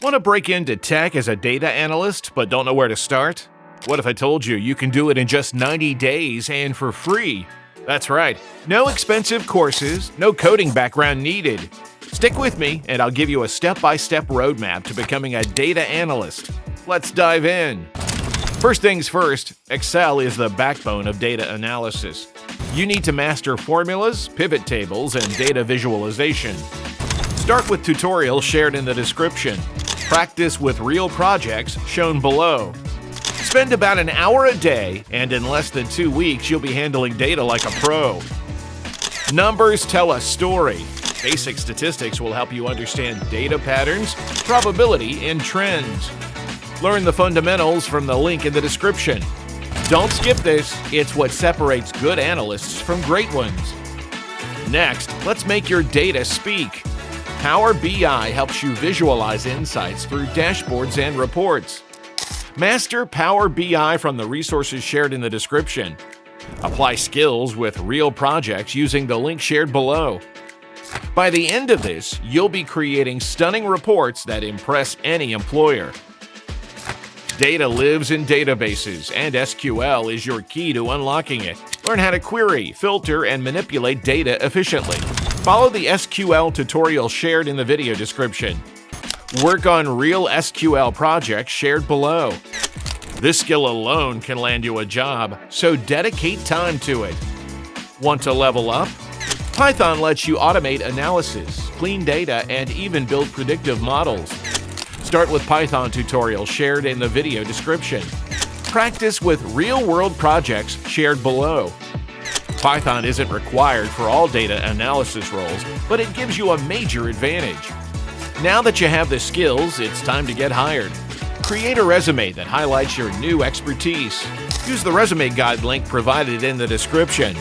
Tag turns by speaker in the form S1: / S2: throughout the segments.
S1: Want to break into tech as a data analyst but don't know where to start? What if I told you you can do it in just 90 days and for free? That's right, no expensive courses, no coding background needed. Stick with me and I'll give you a step-by-step roadmap to becoming a data analyst. Let's dive in. First things first, Excel is the backbone of data analysis. You need to master formulas, pivot tables, and data visualization. Start with tutorials shared in the description. Practice with real projects shown below. Spend about an hour a day, and in less than 2 weeks, you'll be handling data like a pro. Numbers tell a story. Basic statistics will help you understand data patterns, probability, and trends. Learn the fundamentals from the link in the description. Don't skip this, it's what separates good analysts from great ones. Next, let's make your data speak. Power BI helps you visualize insights through dashboards and reports. Master Power BI from the resources shared in the description. Apply skills with real projects using the link shared below. By the end of this, you'll be creating stunning reports that impress any employer. Data lives in databases, and SQL is your key to unlocking it. Learn how to query, filter, and manipulate data efficiently. Follow the SQL tutorial shared in the video description. Work on real SQL projects shared below. This skill alone can land you a job, so dedicate time to it. Want to level up? Python lets you automate analysis, clean data, and even build predictive models. Start with Python tutorials shared in the video description. Practice with real-world projects shared below. Python isn't required for all data analysis roles, but it gives you a major advantage. Now that you have the skills, it's time to get hired. Create a resume that highlights your new expertise. Use the resume guide link provided in the description.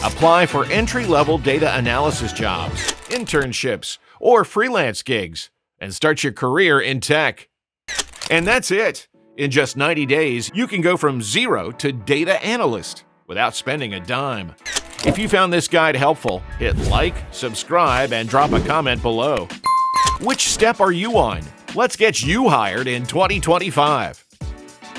S1: Apply for entry-level data analysis jobs, internships, or freelance gigs, and start your career in tech. And that's it. In just 90 days, you can go from zero to data analyst without spending a dime. If you found this guide helpful, hit like, subscribe, and drop a comment below. Which step are you on? Let's get you hired in 2025.